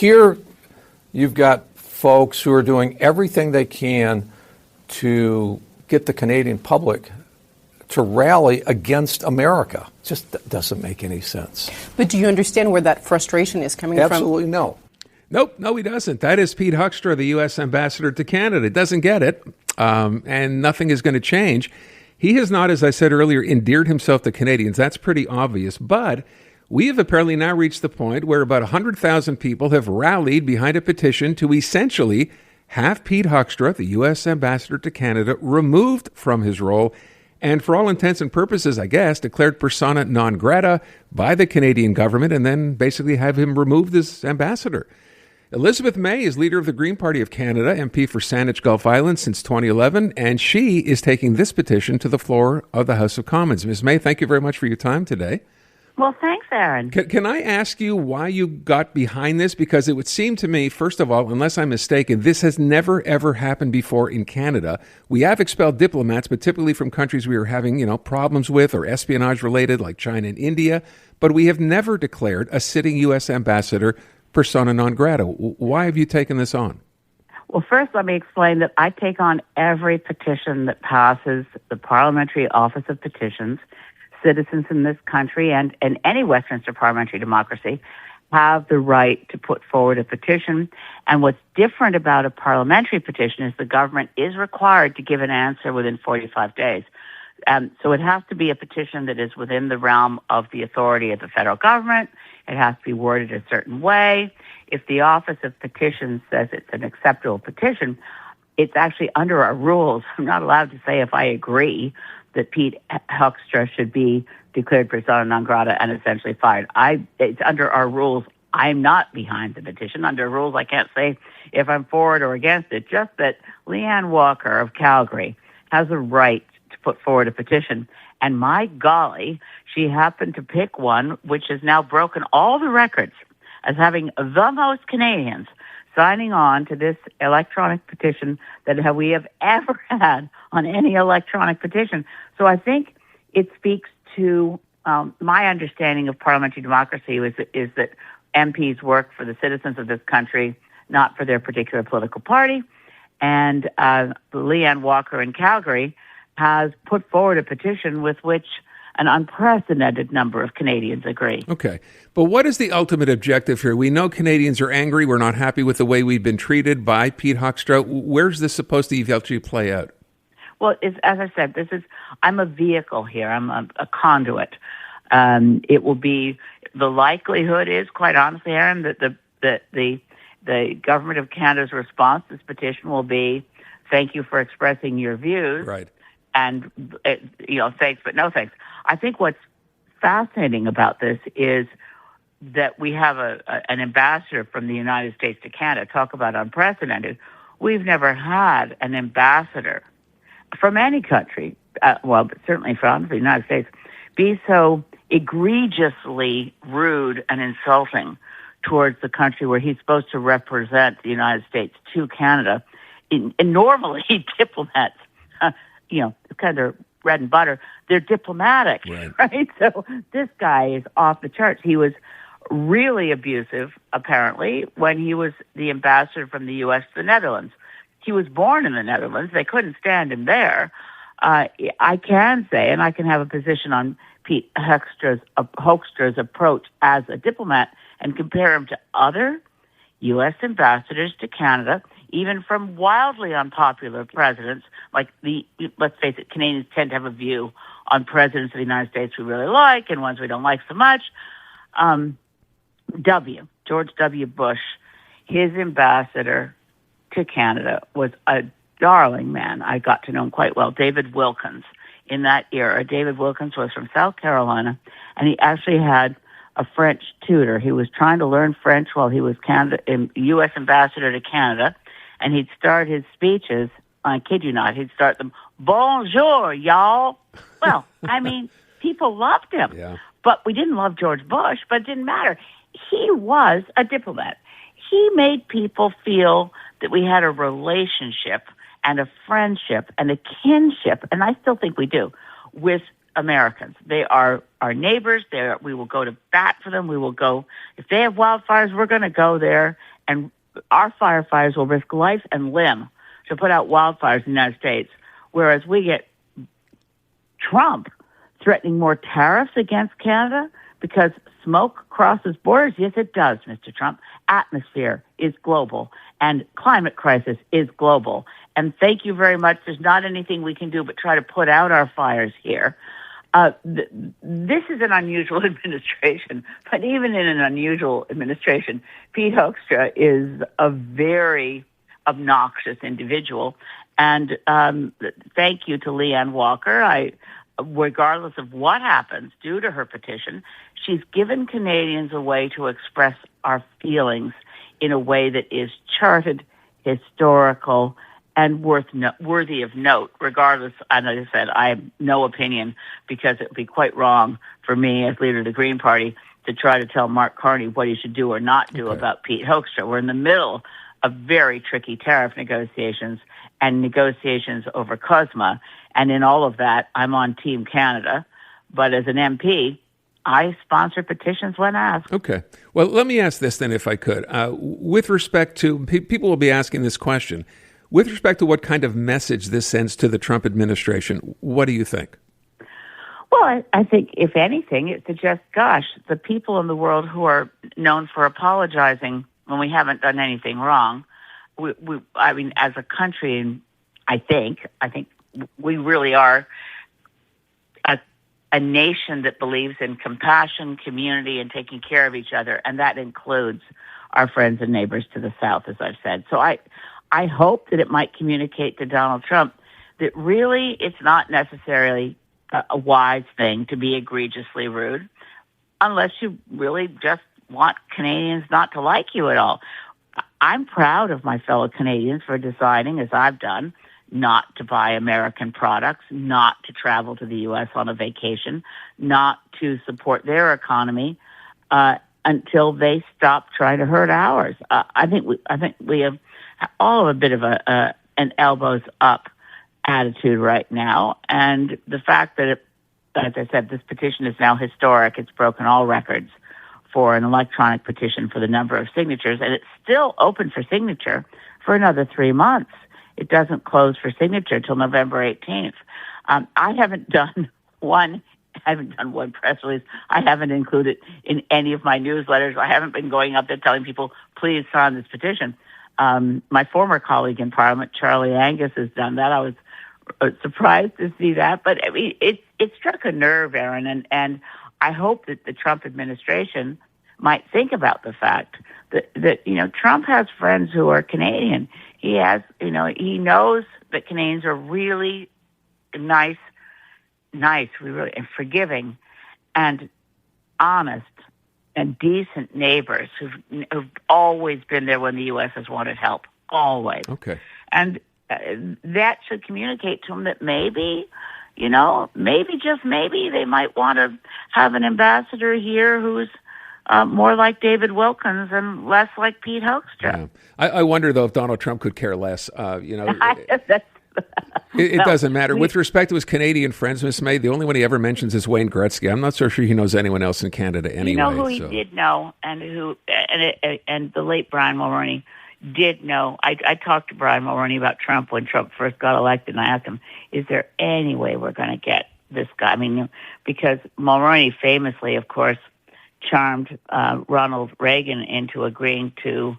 here you've got folks who are doing everything they can to get the Canadian public to rally against America. It just doesn't make any sense. But do you understand where that frustration is coming from? Absolutely no. Nope, no, he doesn't. That is Pete Hoekstra, the U.S. ambassador to Canada. Doesn't get it, and nothing is going to change. He has not, as I said earlier, endeared himself to Canadians. That's pretty obvious. But we have apparently now reached the point where about 100,000 people have rallied behind a petition to essentially have Pete Hoekstra, the U.S. ambassador to Canada, removed from his role and for all intents and purposes, I guess, declared persona non grata by the Canadian government and then basically have him removed as ambassador. Elizabeth May is leader of the Green Party of Canada, MP for Saanich, Gulf Island since 2011, and she is taking this petition to the floor of the House of Commons. Ms. May, thank you very much for your time today. Well, thanks, Aaron. Can I ask you why you got behind this? Because it would seem to me, first of all, unless I'm mistaken, this has never, ever happened before in Canada. We have expelled diplomats, but typically from countries we are having, problems with or espionage related like China and India. But we have never declared a sitting U.S. ambassador persona non grata. Why have you taken this on? Well, first, let me explain that I take on every petition that passes the Parliamentary Office of Petitions. Citizens in this country and any Westminster parliamentary democracy have the right to put forward a petition. And what's different about a parliamentary petition is the government is required to give an answer within 45 days. So it has to be a petition that is within the realm of the authority of the federal government. It has to be worded a certain way. If the Office of Petitions says it's an acceptable petition, it's actually under our rules. I'm not allowed to say if I agree that Pete Hoekstra should be declared persona non grata and essentially fired. It's under our rules. I'm not behind the petition. Under rules, I can't say if I'm for it or against it, just that Leanne Walker of Calgary has a right to put forward a petition. And my golly, she happened to pick one which has now broken all the records as having the most Canadians signing on to this electronic petition that we have ever had on any electronic petition. So I think it speaks to my understanding of parliamentary democracy is that MPs work for the citizens of this country, not for their particular political party. And Leanne Walker in Calgary has put forward a petition with which an unprecedented number of Canadians agree. Okay. But what is the ultimate objective here? We know Canadians are angry. We're not happy with the way we've been treated by Pete Hoekstra. Where's this supposed to eventually play out? Well, as I said, I'm a vehicle here. I'm a conduit. It will be, the likelihood is, quite honestly, Aaron, that the Government of Canada's response to this petition will be, thank you for expressing your views. Right. And, thanks, but no thanks. I think what's fascinating about this is that we have an ambassador from the United States to Canada. Talk about unprecedented. We've never had an ambassador from any country, but certainly from the United States, be so egregiously rude and insulting towards the country where he's supposed to represent the United States to Canada. And normally, diplomats, it's kind of bread and butter. They're diplomatic, right? So this guy is off the charts. He was really abusive, apparently, when he was the ambassador from the U.S. to the Netherlands. He was born in the Netherlands. They couldn't stand him there. I can say, and I can have a position on Pete Hoekstra's approach as a diplomat and compare him to other U.S. ambassadors to Canada, even from wildly unpopular presidents. Like let's face it, Canadians tend to have a view on presidents of the United States we really like and ones we don't like so much. George W. Bush, his ambassador to Canada, was a darling man. I got to know him quite well. David Wilkins. In that era, David Wilkins was from South Carolina, and he actually had a French tutor. He was trying to learn French while he was U.S. ambassador to Canada, and he'd start his speeches, I kid you not, he'd start them, bonjour, y'all. Well, I mean, people loved him. Yeah. But we didn't love George Bush, but it didn't matter. He was a diplomat. He made people feel that we had a relationship and a friendship and a kinship, and I still think we do, with Americans. They are our neighbors. We will go to bat for them. We will go, if they have wildfires, we're going to go there and our firefighters will risk life and limb to put out wildfires in the United States, whereas we get Trump threatening more tariffs against Canada because smoke crosses borders. Yes, it does, Mr. Trump. Atmosphere is global, and climate crisis is global. And thank you very much. There's not anything we can do but try to put out our fires here. This is an unusual administration, but even in an unusual administration, Pete Hoekstra is a very obnoxious individual. And thank you to Leanne Walker. Regardless of what happens due to her petition, she's given Canadians a way to express our feelings in a way that is charted, historical, and worthy of note, regardless. And as I said, I have no opinion, because it would be quite wrong for me as leader of the Green Party to try to tell Mark Carney what he should do or not do about Pete Hoekstra. We're in the middle of very tricky tariff negotiations and negotiations over COSMA. And in all of that, I'm on Team Canada. But as an MP, I sponsor petitions when asked. Okay. Well, let me ask this then, if I could. With respect to, people will be asking this question, with respect to what kind of message this sends to the Trump administration, what do you think? Well, I think, if anything, it suggests, gosh, the people in the world who are known for apologizing when we haven't done anything wrong, I mean, as a country, and I think we really are a nation that believes in compassion, community, and taking care of each other, and that includes our friends and neighbors to the south, as I've said. So I hope that it might communicate to Donald Trump that really it's not necessarily a wise thing to be egregiously rude, unless you really just want Canadians not to like you at all. I'm proud of my fellow Canadians for deciding, as I've done, not to buy American products, not to travel to the U.S. on a vacation, not to support their economy until they stop trying to hurt ours. I think we have all a bit of an elbows up attitude right now, and the fact that, as I said, this petition is now historic. It's broken all records for an electronic petition for the number of signatures, and it's still open for signature for another 3 months. It doesn't close for signature till November 18th. I haven't done one press release. I haven't included in any of my newsletters. I haven't been going up there telling people, please sign this petition. My former colleague in Parliament, Charlie Angus, has done that. I was surprised to see that. But I mean, it struck a nerve, Aaron, and I hope that the Trump administration might think about the fact that Trump has friends who are Canadian. He has, he knows that Canadians are really nice, and forgiving, and honest, and decent neighbors who've always been there when the U.S. has wanted help, always. Okay. And that should communicate to them that maybe, just maybe they might want to have an ambassador here who's more like David Wilkins and less like Pete Hoekstra. Yeah. I wonder, though, if Donald Trump could care less. It doesn't matter. With respect to his Canadian friends, Miss May, the only one he ever mentions is Wayne Gretzky. I'm not so sure he knows anyone else in Canada anyway. You know who he did know, and the late Brian Mulroney did know. I talked to Brian Mulroney about Trump when Trump first got elected, and I asked him, is there any way we're going to get this guy? I mean, because Mulroney famously, of course, charmed Ronald Reagan into agreeing to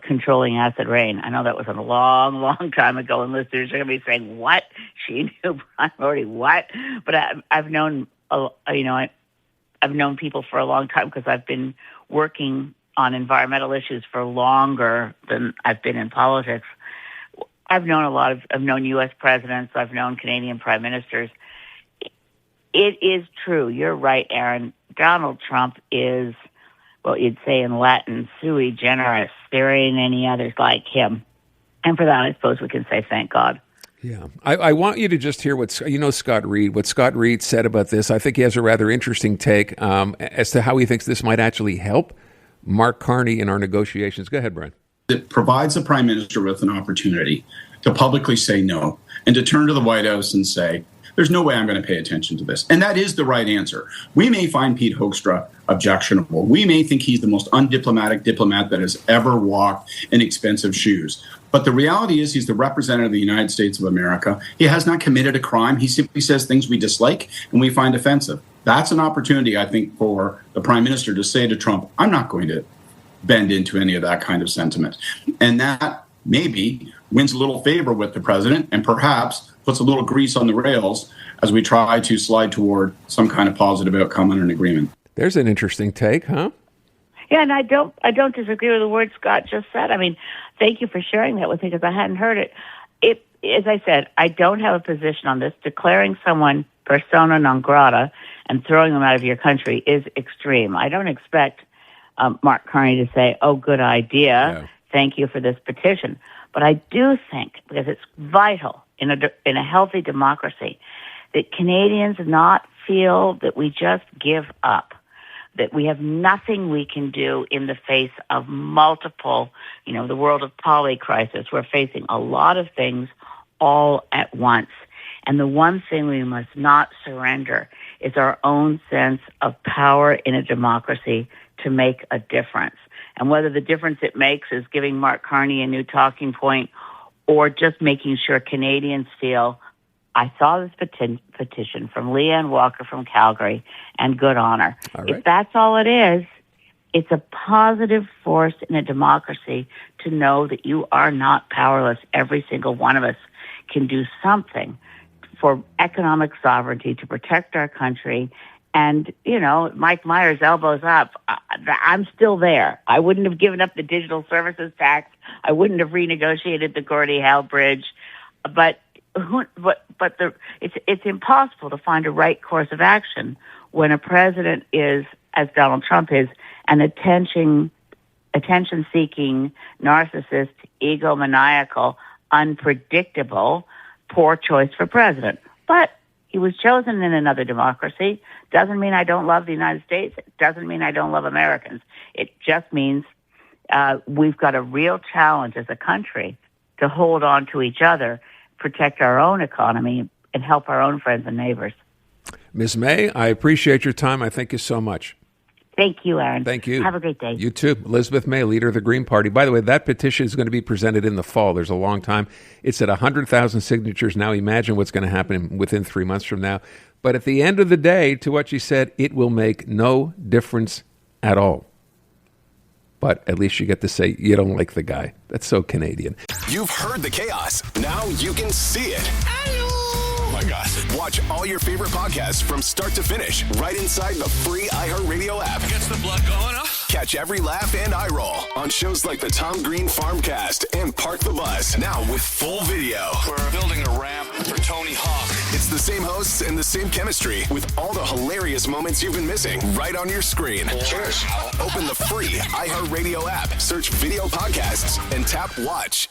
controlling acid rain. I know that was a long, long time ago, and listeners are going to be saying, "What? She knew Brian Mulroney? What?" But I've known, I've known people for a long time because I've been working on environmental issues for longer than I've been in politics. I've known U.S. presidents. I've known Canadian prime ministers. It is true. You're right, Aaron. Donald Trump is, well, you'd say in Latin, sui generis. There ain't any others like him. And for that, I suppose we can say thank God. Yeah. I want you to just hear what Scott Reed said about this. I think he has a rather interesting take as to how he thinks this might actually help Mark Carney in our negotiations. Go ahead, Brian. It provides the prime minister with an opportunity to publicly say no and to turn to the White House and say, there's no way I'm going to pay attention to this. And that is the right answer. We may find Pete Hoekstra objectionable. We may think he's the most undiplomatic diplomat that has ever walked in expensive shoes. But the reality is he's the representative of the United States of America. He has not committed a crime. He simply says things we dislike and we find offensive. That's an opportunity, I think, for the Prime Minister to say to Trump, I'm not going to bend into any of that kind of sentiment. And that maybe wins a little favor with the president and perhaps puts a little grease on the rails as we try to slide toward some kind of positive outcome and an agreement. There's an interesting take, huh? Yeah, and I don't disagree with the words Scott just said. I mean, thank you for sharing that with me because I hadn't heard it. As I said, I don't have a position on this. Declaring someone persona non grata and throwing them out of your country is extreme. I don't expect Mark Carney to say, oh, good idea. Yeah. Thank you for this petition. But I do think, because it's vital in a healthy democracy, that Canadians not feel that we just give up, that we have nothing we can do in the face of multiple, the world of poly crisis. We're facing a lot of things all at once. And the one thing we must not surrender is our own sense of power in a democracy to make a difference. And whether the difference it makes is giving Mark Carney a new talking point or just making sure Canadians feel, I saw this petition from Leanne Walker from Calgary, and good honor. Right. If that's all it is, it's a positive force in a democracy to know that you are not powerless. Every single one of us can do something for economic sovereignty, to protect our country. And, Mike Myers, elbows up, I'm still there. I wouldn't have given up the digital services tax. I wouldn't have renegotiated the Gordie Howe Bridge. But it's impossible to find a right course of action when a president is, as Donald Trump is, an attention-seeking, narcissist, egomaniacal, unpredictable, poor choice for president. But he was chosen in another democracy. Doesn't mean I don't love the United States. It doesn't mean I don't love Americans. It just means we've got a real challenge as a country to hold on to each other, protect our own economy, and help our own friends and neighbors. Ms. May, I appreciate your time. I thank you so much. Thank you, Aaron. Thank you. Have a great day. You too. Elizabeth May, leader of the Green Party. By the way, that petition is going to be presented in the fall. There's a long time. It's at 100,000 signatures now. Imagine what's going to happen within 3 months from now. But at the end of the day, to what she said, it will make no difference at all. But at least you get to say you don't like the guy. That's so Canadian. You've heard the chaos. Now you can see it. Oh my God. Watch all your favorite podcasts from start to finish right inside the free iHeartRadio app. Gets the blood going, huh? Catch every laugh and eye roll on shows like the Tom Green Farmcast and Park the Bus. Now with full video. We're building a ramp for Tony Hawk. It's the same hosts and the same chemistry with all the hilarious moments you've been missing right on your screen. Cheers. Open the free iHeartRadio app, search video podcasts, and tap watch